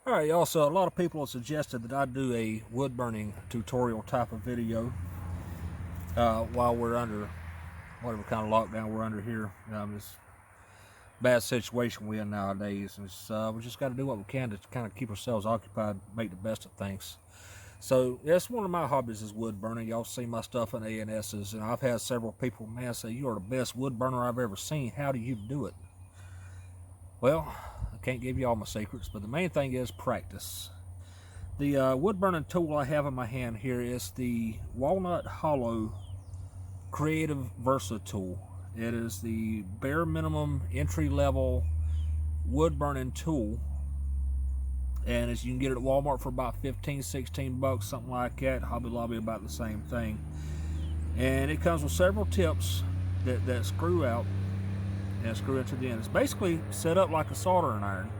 Alright y'all, so a lot of people have suggested that I do a wood burning tutorial type of video while we're under whatever kind of lockdown we're under here. This bad situation we're in nowadays, and we just got to do what we can to kind of keep ourselves occupied, make the best of things. So that's one of my hobbies is wood burning. Y'all see my stuff in ANSs, and I've had several people, man, say, "You are the best wood burner I've ever seen. How do you do it?" Well, I can't give you all my secrets, but the main thing is practice. The wood burning tool I have in my hand here is the Walnut Hollow Creative Versa tool. It is the bare minimum entry level wood burning tool, and as you can get it at Walmart for about 15-16 bucks, something like that. Hobby Lobby about the same thing, and it comes with several tips that screw out and screw into the end. It's basically set up like a soldering iron,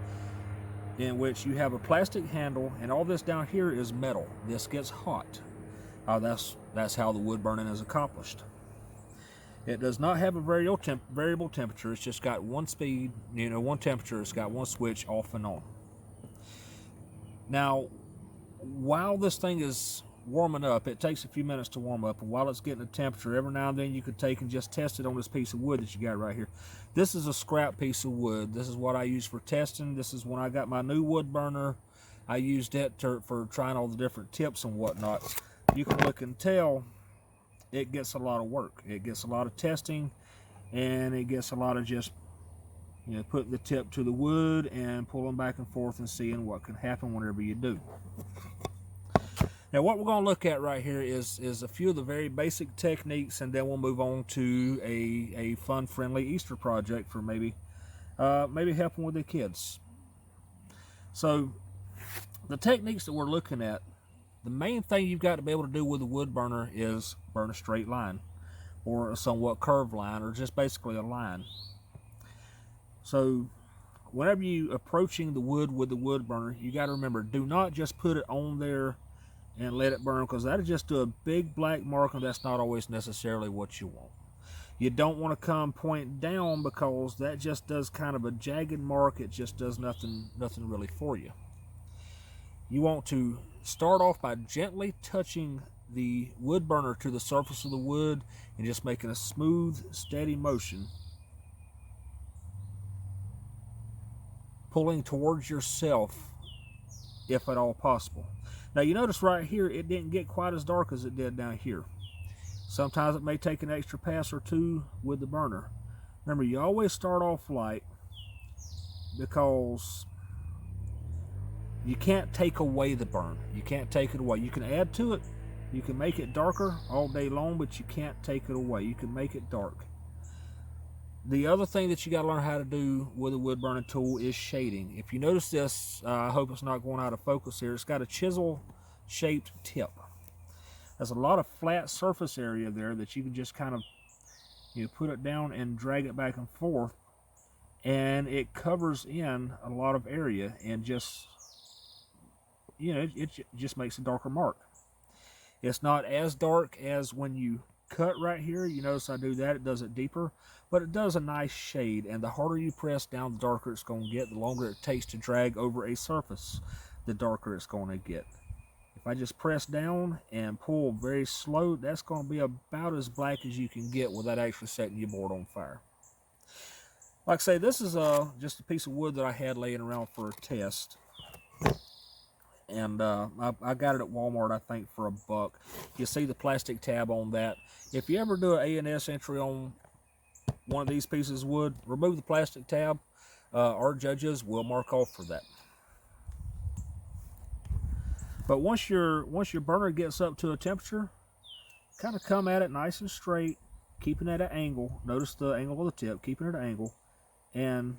in which you have a plastic handle, and all this down here is metal. This gets hot. That's how the wood burning is accomplished. It does not have a variable temperature. It's just got one speed, one temperature. It's got one switch, off and on. Now, while this thing is warming up, it takes a few minutes to warm up, and while it's getting a temperature, every now and then you could take and just test it on this piece of wood that you got right here. This is a scrap piece of wood. This is what I use for testing. This is when I got my new wood burner. I used it for trying all the different tips and whatnot. You can look and tell it gets a lot of work. It gets a lot of testing, and it gets a lot of just putting the tip to the wood and pulling back and forth and seeing what can happen whenever you do. Now, what we're going to look at right here is a few of the very basic techniques, and then we'll move on to a fun, friendly Easter project for maybe helping with the kids. So, the techniques that we're looking at, the main thing you've got to be able to do with a wood burner is burn a straight line, or a somewhat curved line, or just basically a line. So, whenever you approaching the wood with the wood burner, you got to remember, do not just put it on there and let it burn, because that'll just do a big black mark, and that's not always necessarily what you want. You don't want to come point down, because that just does kind of a jagged mark. It just does nothing really for you. You want to start off by gently touching the wood burner to the surface of the wood and just making a smooth, steady motion, pulling towards yourself if at all possible. Now, you notice right here, it didn't get quite as dark as it did down here. Sometimes it may take an extra pass or two with the burner. Remember, you always start off light, because you can't take away the burn. You can't take it away. You can add to it. You can make it darker all day long, but you can't take it away. You can make it dark. The other thing that you got to learn how to do with a wood burning tool is shading. If you notice this, I hope it's not going out of focus here. It's got a chisel shaped tip. There's a lot of flat surface area there that you can just kind of put it down and drag it back and forth, and it covers in a lot of area, and just it just makes a darker mark. It's not as dark as when you cut right here. You notice I do that, it does it deeper, but it does a nice shade, and the harder you press down, the darker it's going to get. The longer it takes to drag over a surface, the darker it's going to get. If I just press down and pull very slow, that's going to be about as black as you can get without actually setting your board on fire. Like I say, this is just a piece of wood that I had laying around for a test, and I got it at Walmart, I think, for $1. You see the plastic tab on that. If you ever do an ANS entry on one of these pieces of wood, remove the plastic tab. Our judges will mark off for that. But once your burner gets up to a temperature, kind of come at it nice and straight, keeping it at an angle. Notice the angle of the tip, keeping it at an angle, and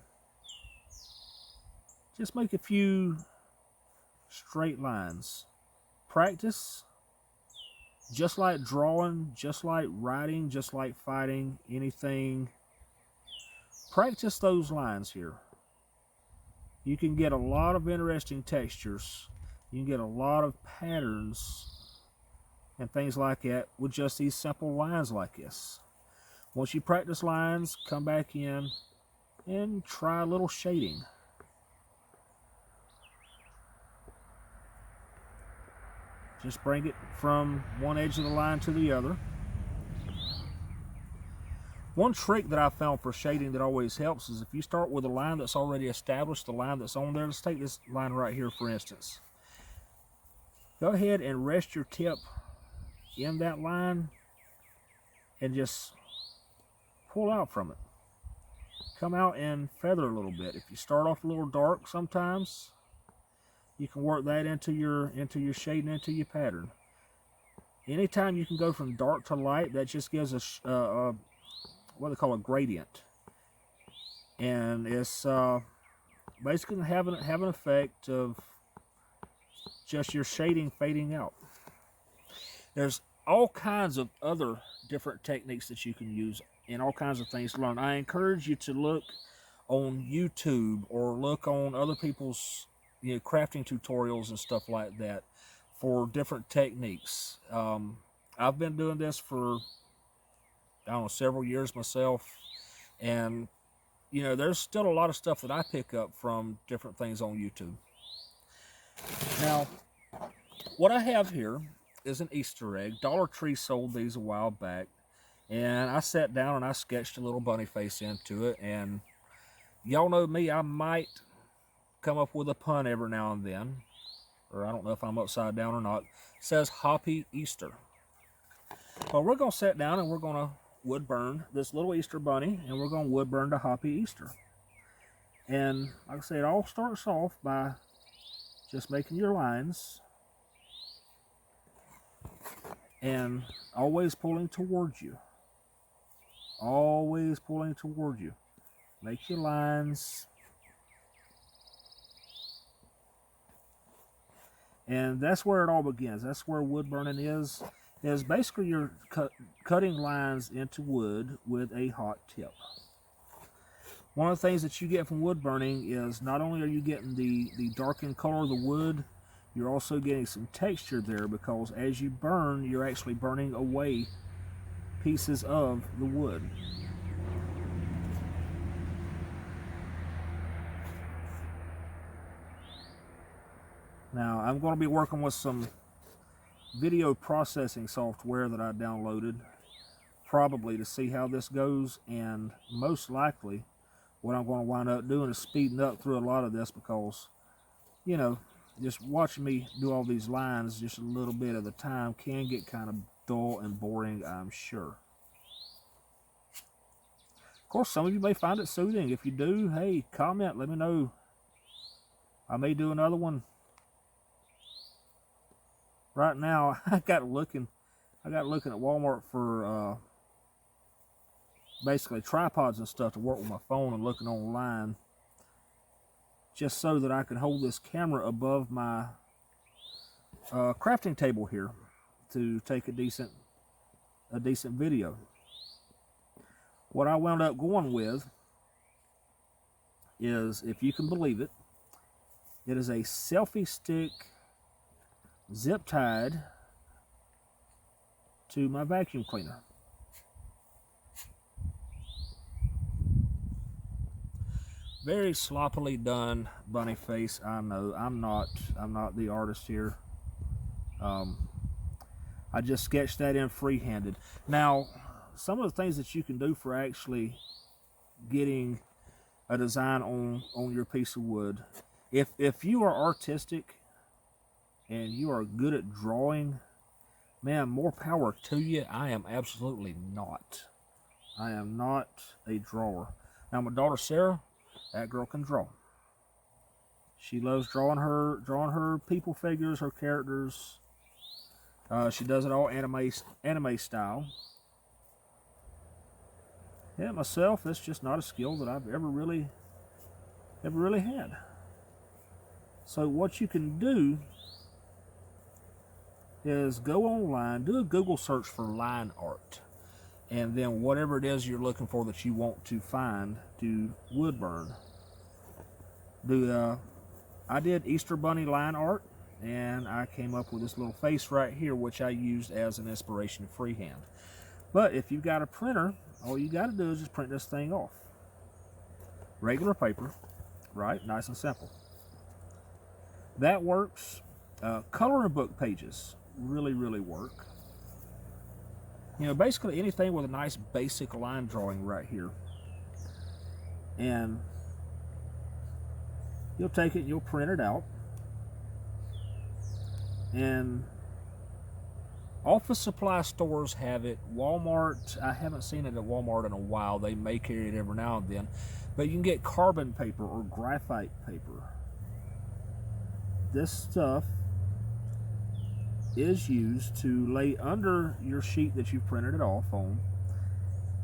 just make a few straight lines. Practice, just like drawing, just like writing, just like fighting, anything. Practice those lines here. You can get a lot of interesting textures. You can get a lot of patterns and things like that with just these simple lines like this. Once you practice lines, come back in and try a little shading. Just bring it from one edge of the line to the other. One trick that I found for shading that always helps is if you start with a line that's already established, the line that's on there. Let's take this line right here, for instance. Go ahead and rest your tip in that line and just pull out from it. Come out and feather a little bit. If you start off a little dark sometimes, you can work that into your shading, into your pattern. Anytime you can go from dark to light, that just gives us what they call a gradient, and it's basically have an effect of just your shading fading out. There's all kinds of other different techniques that you can use and all kinds of things to learn. I encourage you to look on YouTube or look on other people's crafting tutorials and stuff like that for different techniques. I've been doing this for, I don't know, several years myself, and there's still a lot of stuff that I pick up from different things on YouTube. Now, what I have here is an Easter egg. Dollar Tree sold these a while back, and I sat down and I sketched a little bunny face into it, and y'all know me, I might come up with a pun every now and then, or I don't know if I'm upside down or not. It says Happy Easter. Well, we're going to sit down and we're going to wood burn this little Easter bunny, and we're going to wood burn the Happy Easter. And like I said, it all starts off by just making your lines and always pulling towards you. Always pulling toward you. Make your lines. And that's where it all begins. That's where wood burning is basically you're cutting lines into wood with a hot tip. One of the things that you get from wood burning is not only are you getting the darkened color of the wood, you're also getting some texture there, because as you burn, you're actually burning away pieces of the wood. Now, I'm going to be working with some video processing software that I downloaded, probably to see how this goes, and most likely what I'm going to wind up doing is speeding up through a lot of this, because just watching me do all these lines just a little bit at a time can get kind of dull and boring, I'm sure. Of course, some of you may find it soothing. If you do, hey, comment, let me know. I may do another one. Right now, I got looking at Walmart for basically tripods and stuff to work with my phone, and looking online just so that I can hold this camera above my crafting table here to take a decent video. What I wound up going with is, if you can believe it, it is a selfie stick zip tied to my vacuum cleaner. Very sloppily done bunny face, I know. I'm not the artist here. I just sketched that in freehanded. Now, some of the things that you can do for actually getting a design on your piece of wood, if you are artistic and you are good at drawing, man, more power to you. I am absolutely not. I am not a drawer. Now, my daughter Sarah, that girl can draw. She loves drawing her people figures, her characters. She does it all anime style. Yeah, myself, it's just not a skill that I've ever really had. So what you can do is go online, do a Google search for line art, and then whatever it is you're looking for that you want to find to wood burn. I did Easter Bunny line art, and I came up with this little face right here, which I used as an inspiration freehand. But if you've got a printer, all you got to do is just print this thing off. Regular paper, right? Nice and simple. That works. Coloring book pages. really, really work. You know, basically anything with a nice basic line drawing right here. And you'll take it, you'll print it out. And office supply stores have it. Walmart, I haven't seen it at Walmart in a while. They may carry it every now and then. But you can get carbon paper or graphite paper. This stuff is used to lay under your sheet that you printed it off on,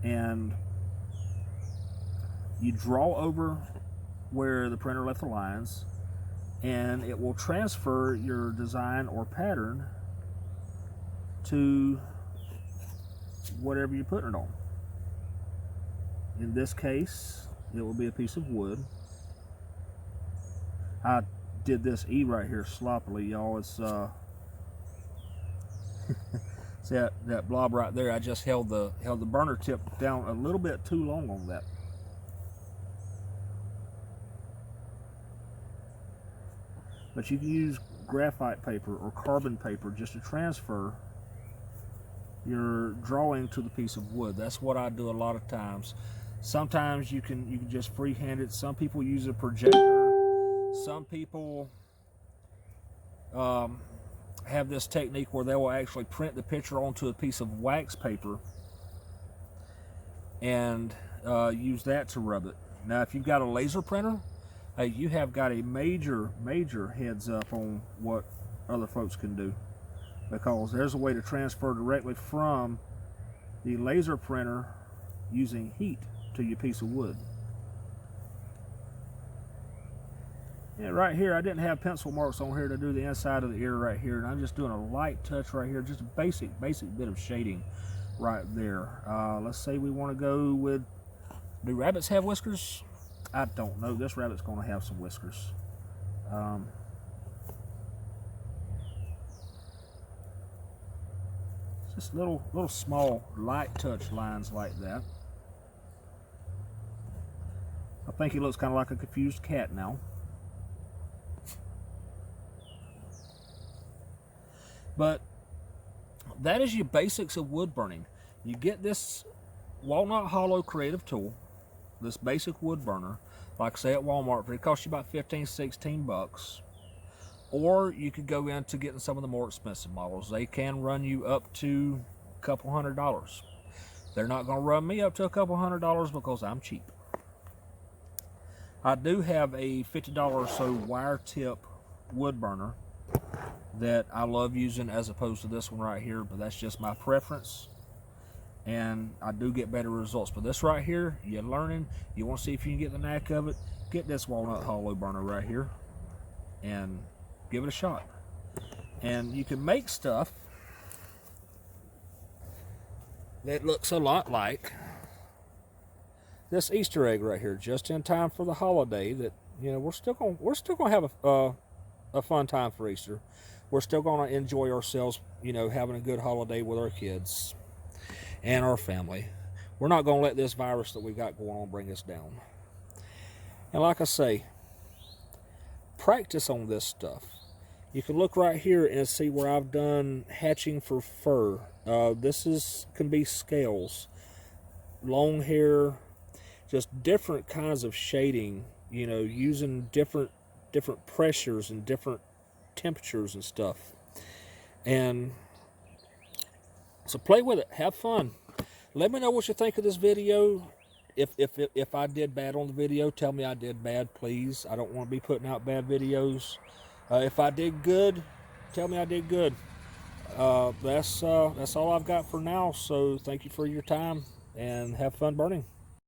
and you draw over where the printer left the lines, and it will transfer your design or pattern to whatever you're putting it on. In this case, it will be a piece of wood. I did this E right here sloppily, y'all. It's see that blob right there, I just held the burner tip down a little bit too long on that. But you can use graphite paper or carbon paper just to transfer your drawing to the piece of wood. That's what I do a lot of times. Sometimes you can just freehand it. Some people use a projector. Some people have this technique where they will actually print the picture onto a piece of wax paper and use that to rub it. Now, if you've got a laser printer, you have got a major heads up on what other folks can do, because there's a way to transfer directly from the laser printer using heat to your piece of wood. Yeah, right here, I didn't have pencil marks on here to do the inside of the ear right here, and I'm just doing a light touch right here, just a basic bit of shading right there. Let's say we want to go with, do rabbits have whiskers? I don't know. This rabbit's going to have some whiskers. Just little small light touch lines like that. I think he looks kind of like a confused cat now. But that is your basics of wood burning. You get this Walnut Hollow Creative Tool, this basic wood burner, like I say at Walmart, it costs you about 15, 16 bucks. Or you could go into getting some of the more expensive models. They can run you up to a couple $100. They're not going to run me up to a couple $100 because I'm cheap. I do have a $50 or so wire tip wood burner that I love using as opposed to this one right here, but that's just my preference, and I do get better results. But this right here, you're learning, you want to see if you can get the knack of it, get this Walnut Hollow burner right here and give it a shot. And you can make stuff that looks a lot like this Easter egg right here, just in time for the holiday. That, you know, we're still gonna have a fun time for Easter. We're still going to enjoy ourselves, you know, having a good holiday with our kids and our family. We're not going to let this virus that we got going on bring us down. And like I say, practice on this stuff. You can look right here and see where I've done hatching for fur. This can be scales, long hair, just different kinds of shading, you know, using different pressures and different temperatures and stuff. And so play with it, have fun. Let me know what you think of this video. If I did bad on the video, tell me I did bad, please. I don't want to be putting out bad videos. If I did good, tell me I did good. That's all I've got for now. So thank you for your time and have fun burning.